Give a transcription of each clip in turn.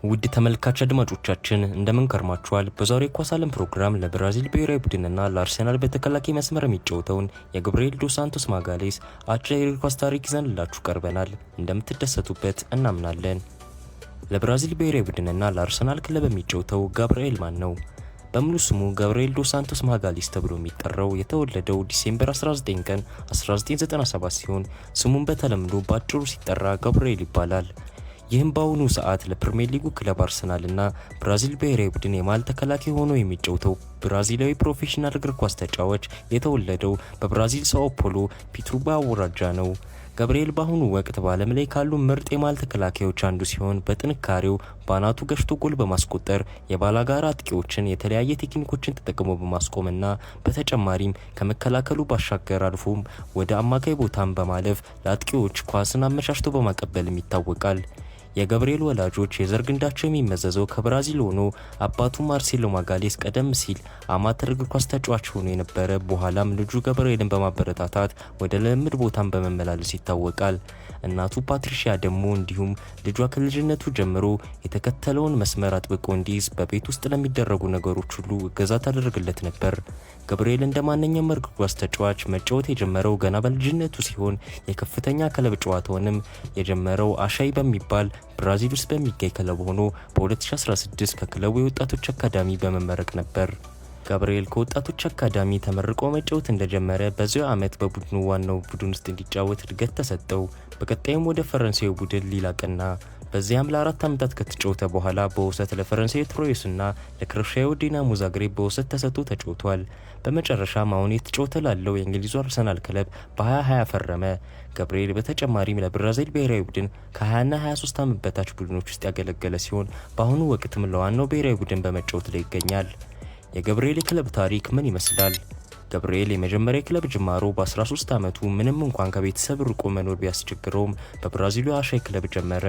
ውድ ተመልካች አድማጮቻችን እንደምን ከርማችኋል? በዛሬው ኳስ ዓለም ፕሮግራም ለብራዚል ብሔራዊ ቡድንና ለአርሰናል በተከላካይ መስመር የሚጫወተውን የጋብሪኤል ዶስ ሳንቶስ ማጋሌስ አጭር የእግር ኳስ ታሪክ ይዘንላችሁ ቀርበናል። እንደምትደሰቱበት እናምናለን። ለብራዚል ብሔራዊ ቡድንና ለአርሰናል ክለብ የሚጫወተው ጋብሪኤል ማን ነው? በሙሉ ስሙ ጋብሪኤል ዶስ ሳንቶስ ማጋሌስ ተብሎ የሚጠራው የተወለደው ዲሴምበር 19 ቀን 1997 ሲሆን ስሙን በተለምዶ በአጭሩ ሲጠራ ጋብሪኤል ይባላል። ይህም በአሁኑ ሰዓት ለፕሪሚየር ሊጉ ክለብ አርሰናልና ብራዚል ብሔራዊ ቡድን የመሃል ተከላካይ ሆኖ የሚጫወተው ብራዚላዊ ፕሮፌሽናል እግር ኳስ ተጫዋች የተወለደው በብራዚል ሳኦ ፖሎ ፒቱሩባ አውራጃ ነው። ጋብሪኤል በአሁኑ ወቅት በዓለም ላይ ካሉ ምርጥ የመሃል ተከላካዮች አንዱ ሲሆን በጥንካሬው ባናቱ ገሽቶ ጎል በማስቆጠር የባላጋራ አጥቂዎችን የተለያየ ቴክኒኮችን ተጠቅሞ በማስቆምና በተጨማሪም ከመከላከሉ ባሻገር አልፎም ወደ አማካይ ቦታም በማለፍ ለአጥቂዎች ኳስን አመቻችቶ በማቀበልም ይታወቃል። የጋብሪኤል ወላጆች የዘር ግንዳቸው የሚመዘዘው ከብራዚል ሆኖ አባቱ ማርሴሎ ማጋሌስ ቀደም ሲል አማተር እግር ኳስ ተጫዋች ሆኖ የነበረ በኋላም ልጁ ጋብሪኤልን በማበረታታት ወደ ልምምድ ቦታም በመመላለስ ይታወቃል። እናቱ ፓትሪሺያ ደግሞ እንዲሁም ልጇ ከልጅነቱ ጀምሮ የተከተለውን መስመር አጥብቆ እንዲይዝ በቤት ውስጥ ለሚደረጉ ነገሮች ሁሉ እገዛ ታደርግለት ነበር። ጋብሪኤል እንደማንኛውም እግር ኳስ ተጫዋች መጫወት የጀመረው ገና በልጅነቱ ሲሆን የከፍተኛ ክለብ ጨዋታውንም የጀመረው አሻይ በሚባል ብራዚል ውስጥ በሚገኝ ክለብ ሆኖ በ2016 ከክለቡ የወጣቶች አካዳሚ በመመረቅ ነበር። ጋብሪኤል ከወጣቶች አካዳሚ ተመርቆ መጫወት እንደጀመረ በዚያው ዓመት በቡድኑ ዋናው ቡድን ውስጥ እንዲጫወት እድገት ተሰጠው። በቀጣይም ወደ ፈረንሳዩ ቡድን ሊል አቀና። በዚያም ለ4 ዓመታት ከተጫወተ በኋላ በውሰት ለፈረንሳይ ትሮይስና ለክሮሺያው ዲናሞ ዛግሬብ በውሰት ተሰጥቶ ተጫውቷል። በመጨረሻም አሁን የተጫወተ ላለው የእንግሊዙ አርሰናል ክለብ በ2020 ፈረመ። ጋብሪኤል በተጨማሪም ለብራዚል ብሔራዊ ቡድን ከ20 እና 23 ዓመት በታች ቡድኖች ውስጥ ያገለገለ ሲሆን በአሁኑ ወቅትም ለዋናው ብሔራዊ ቡድን በመጫወት ላይ ይገኛል። የጋብሪኤል የክለብ ታሪክ ምን ይመስላል? ጋብሪኤል የመጀመሪያ ክለብ ጅማሮ በ13 ዓመቱ ምንም እንኳን ከቤተሰብ ርቆ መኖር ቢያስቸግረውም በብራዚሉ አሻይ ክለብ ጀመረ።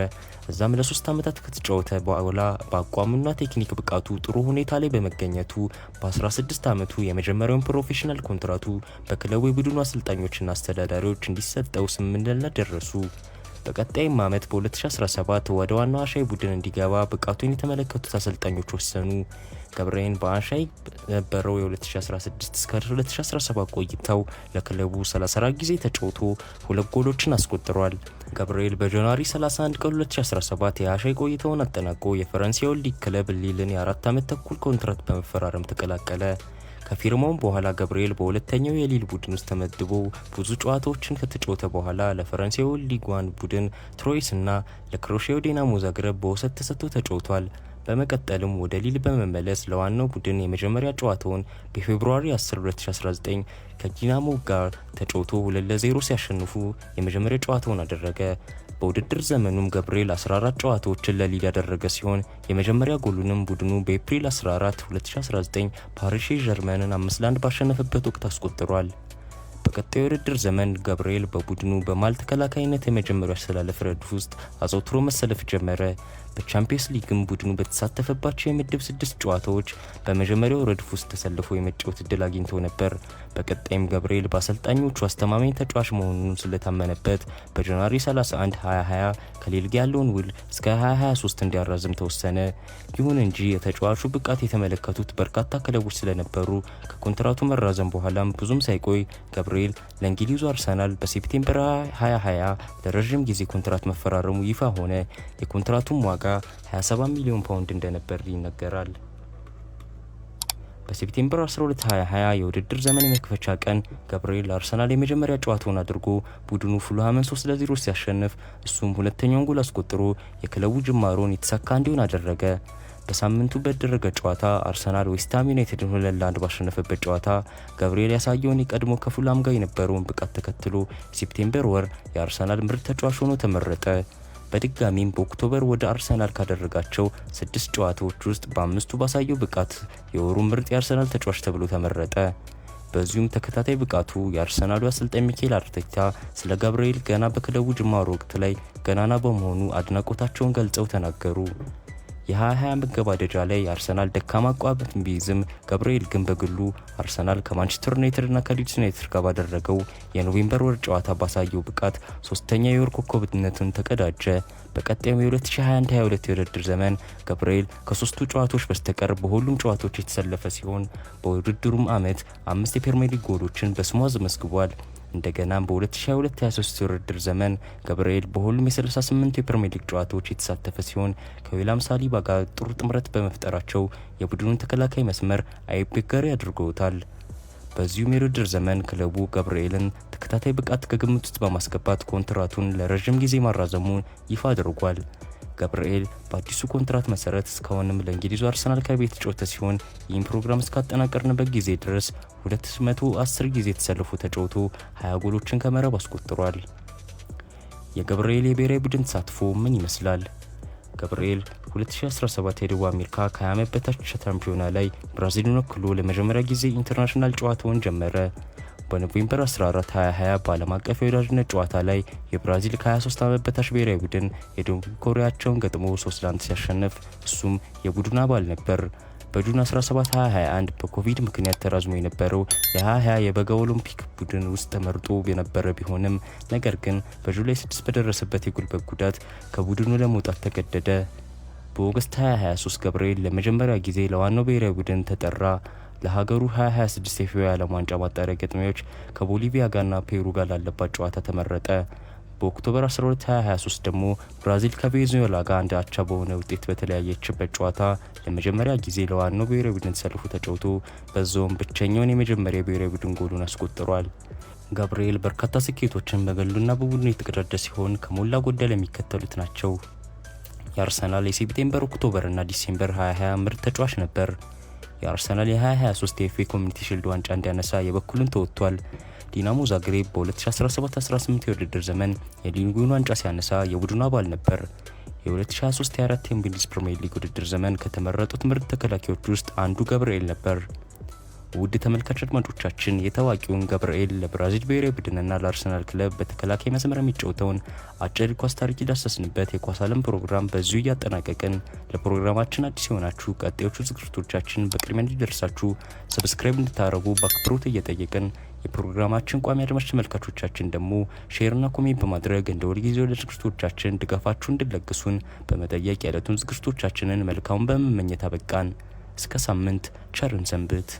እዛም ለ3 ዓመታት ከተጫወተ በኋላ በአቋሙና ቴክኒክ ብቃቱ ጥሩ ሁኔታ ላይ በመገኘቱ በ16 ዓመቱ የመጀመሪያውን ፕሮፌሽናል ኮንትራቱ በክለቡ የቡድኑ አሰልጣኞችና አስተዳዳሪዎች እንዲሰጠው ስምምነት ደረሱ። በቀጣይም ዓመት በ2017 ወደ ዋናው አሻይ ቡድን እንዲገባ ብቃቱን የተመለከቱት አሰልጣኞች ወሰኑ። ጋብሪኤል በአሻይ ነበረው የ2016 እስከ 2017 ቆይታው ለክለቡ 34 ጊዜ ተጫውቶ 2 ጎሎችን አስቆጥሯል። ጋብሪኤል በጃንዋሪ 31 ቀን 2017 የአሻይ ቆይታውን አጠናቆ የፈረንሳዩ ሊግ ክለብ ሊልን የ4 ዓመት ተኩል ኮንትራት በመፈራረም ተቀላቀለ። ከፊርማውም በኋላ ጋብሪኤል በሁለተኛው የሊል ቡድን ውስጥ ተመድቦ ብዙ ጨዋታዎችን ከተጫወተ በኋላ ለፈረንሳዩ ሊግ 1 ቡድን ትሮይስ እና ለክሮሺያው ዲናሞ ዛግሬብ በውሰት ተሰጥቶ ተጫውቷል። በመቀጠልም ወደ ሊል በመመለስ ለዋናው ቡድን የመጀመሪያ ጨዋታውን በፌብሩዋሪ 10 2019 ከዲናሞ ጋር ተጫውቶ 2-0 ሲያሸንፉ የመጀመሪያ ጨዋታውን አደረገ። በውድድር ዘመኑም ጋብሪኤል 14 ጨዋታዎችን ለሊል ያደረገ ሲሆን የመጀመሪያ ጎሉንም ቡድኑ በኤፕሪል 14 2019 ፓሪስ ጀርመንን 5-1 ባሸነፈበት ወቅት አስቆጥሯል። በቀጣዩ የውድድር ዘመን ጋብሪኤል በቡድኑ በመሃል ተከላካይነት የመጀመሪያው አሰላለፍ ረድፍ ውስጥ አዘውትሮ መሰለፍ ጀመረ። በቻምፒየንስ ሊግም ቡድኑ በተሳተፈባቸው የምድብ 6 ጨዋታዎች በመጀመሪያው ረድፍ ውስጥ ተሰልፎ የመጫወት እድል አግኝቶ ነበር። በቀጣይም ጋብሪኤል በአሰልጣኞቹ አስተማማኝ ተጫዋች መሆኑን ስለታመነበት በጃንዋሪ 31 2020 ከሊል ጋር ያለውን ውል እስከ 2023 እንዲያራዝም ተወሰነ። ይሁን እንጂ የተጫዋቹ ብቃት የተመለከቱት በርካታ ክለቦች ስለነበሩ ከኮንትራቱ መራዘም በኋላም ብዙም ሳይቆይ ጋብሪኤል ለእንግሊዙ አርሰናል በሴፕቴምበር 2020 ለረጅም ጊዜ ኮንትራት መፈራረሙ ይፋ ሆነ። የኮንትራቱም ዋጋ 27 ሚሊዮን ፓውንድ እንደነበር ይነገራል። በሴፕቴምበር 12 2020 የውድድር ዘመን የመክፈቻ ቀን ጋብሪኤል አርሰናል የመጀመሪያ ጨዋታውን አድርጎ ቡድኑ ፉልሃምን 3-0 ሲያሸንፍ እሱም ሁለተኛውን ጎል አስቆጥሮ የክለቡ ጅማሮን የተሳካ እንዲሆን አደረገ። በሳምንቱ በተደረገ ጨዋታ አርሰናል ዌስትሃም ዩናይትድን 2-1 ባሸነፈበት ጨዋታ ጋብሪኤል ያሳየውን የቀድሞ ከፉልሃም ጋር የነበረውን ብቃት ተከትሎ ሴፕቴምበር ወር የአርሰናል ምርጥ ተጫዋች ሆኖ ተመረጠ። በድጋሚም በኦክቶበር ወደ አርሰናል ካደረጋቸው 6 ጨዋታዎች ውስጥ በ5ቱ ባሳየው ብቃት የወሩ ምርጥ የአርሰናል ተጫዋች ተብሎ ተመረጠ። በዚሁም ተከታታይ ብቃቱ የአርሰናሉ አሰልጣኝ ሚኬል አርቴታ ስለ ጋብሪኤል ገና በክለቡ ጅማሮ ወቅት ላይ ገናና በመሆኑ አድናቆታቸውን ገልጸው ተናገሩ። የ2020 መገባደጃ ላይ አርሰናል ደካማ አቋም ቢይዝም ገብርኤል ግን በግሉ አርሰናል ከማንቸስተር ዩናይትድ እና ከሊድስ ዩናይትድ ጋር ባደረገው የኖቬምበር ወር ጨዋታ ባሳየው ብቃት ሶስተኛ የወር ኮከብነቱን ተቀዳጀ። በቀጣዩ የ2021-22 የውድድር ዘመን ገብርኤል ከሶስቱ ጨዋታዎች በስተቀር በሁሉም ጨዋታዎች የተሰለፈ ሲሆን በውድድሩም ዓመት 5 የፕሪሚየር ሊግ ጎሎችን በስሙ አስመዝግቧል። እንደገናም በ2022-23 የውድድር ዘመን ገብርኤል በሁሉም የ38 የፕሪሚየር ሊግ ጨዋታዎች የተሳተፈ ሲሆን ከዊሊያም ሳሊባ ጋር ጥሩ ጥምረት በመፍጠራቸው የቡድኑን ተከላካይ መስመር አይበገሬ አድርገውታል። በዚሁም የውድድር ዘመን ክለቡ ገብርኤልን ተከታታይ ብቃት ከግምት ውስጥ በማስገባት ኮንትራቱን ለረጅም ጊዜ ማራዘሙን ይፋ አድርጓል። ገብርኤል በአዲሱ ኮንትራት መሰረት እስካሁንም ለእንግሊዙ አርሰናል ክለብ የተጫወተ ሲሆን ይህን ፕሮግራም እስካጠናቀርንበት ጊዜ ድረስ 210 ጊዜ ተሰልፎ ተጫውቶ 20 ጎሎችን ከመረብ አስቆጥሯል። የገብርኤል የብሔራዊ ቡድን ተሳትፎ ምን ይመስላል? ገብርኤል 2017 የደቡብ አሜሪካ ከ20 ዓመት በታች ሻምፒዮና ላይ ብራዚልን ወክሎ ለመጀመሪያ ጊዜ ኢንተርናሽናል ጨዋታውን ጀመረ። በኖቬምበር 14 2020 በዓለም አቀፍ የወዳጅነት ጨዋታ ላይ የብራዚል ከ23 ዓመት በታች ብሔራዊ ቡድን የደቡብ ኮሪያቸውን ገጥሞ 3-1 ሲያሸንፍ እሱም የቡድኑ አባል ነበር። በጁን 17 2021 በኮቪድ ምክንያት ተራዝሞ የነበረው የ2020 የበጋ ኦሎምፒክ ቡድን ውስጥ ተመርጦ የነበረ ቢሆንም ነገር ግን በጁላይ 6 በደረሰበት የጉልበት ጉዳት ከቡድኑ ለመውጣት ተገደደ። በኦገስት 2023 ገብርኤል ለመጀመሪያ ጊዜ ለዋናው ብሔራዊ ቡድን ተጠራ። ለሀገሩ 2026 የፊፋ የዓለም ዋንጫ ማጣሪያ ግጥሚያዎች ከቦሊቪያ ጋርና ፔሩ ጋር ላለባት ጨዋታ ተመረጠ። በኦክቶበር 12 2023 ደግሞ ብራዚል ከቬኔዙዌላ ጋር አንድ አቻ በሆነ ውጤት በተለያየችበት ጨዋታ ለመጀመሪያ ጊዜ ለዋናው ብሔራዊ ቡድን ተሰልፎ ተጫውቶ በዛውም ብቸኛውን የመጀመሪያ ብሔራዊ ቡድን ጎሉን አስቆጥሯል። ገብርኤል በርካታ ስኬቶችን በግሉና በቡድኑ የተቀዳጀ ሲሆን ከሞላ ጎደል የሚከተሉት ናቸው። የአርሰናል የሴፕቴምበር፣ ኦክቶበር እና ዲሴምበር 2020 ምርጥ ተጫዋች ነበር። የአርሰናል የ2023 የኤፍኤ ኮሚኒቲ ሺልድ ዋንጫ እንዲያነሳ የበኩሉን ተወጥቷል። ዲናሞ ዛግሬብ በ2017-18 የውድድር ዘመን የሊጉን ዋንጫ ሲያነሳ የቡድኑ አባል ነበር። የ2023-24 የእንግሊዝ ፕሪሚየር ሊግ ውድድር ዘመን ከተመረጡት ምርጥ ተከላካዮች ውስጥ አንዱ ገብርኤል ነበር። ውድ ተመልካች አድማጮቻችን የታዋቂውን ገብርኤል ለብራዚል ብሔራዊ ቡድንና ለአርሰናል ክለብ በተከላካይ መስመር የሚጫወተውን አጭር ኳስ ታሪክ ዳሰስንበት የኳስ ዓለም ፕሮግራም በዚሁ እያጠናቀቅን ለፕሮግራማችን አዲስ የሆናችሁ ቀጣዮቹ ዝግጅቶቻችን በቅድሚያ እንዲደርሳችሁ ሰብስክራይብ እንድታደርጉ በአክብሮት እየጠየቅን የፕሮግራማችን ቋሚ አድማጭ ተመልካቾቻችን ደግሞ ሼርና ኮሜንት በማድረግ እንደ ሁልጊዜው ለዝግጅቶቻችን ድጋፋችሁን እንድትለግሱን በመጠየቅ የዕለቱን ዝግጅቶቻችንን መልካሙን በመመኘት አበቃን። እስከ ሳምንት ቸርን ሰንብት።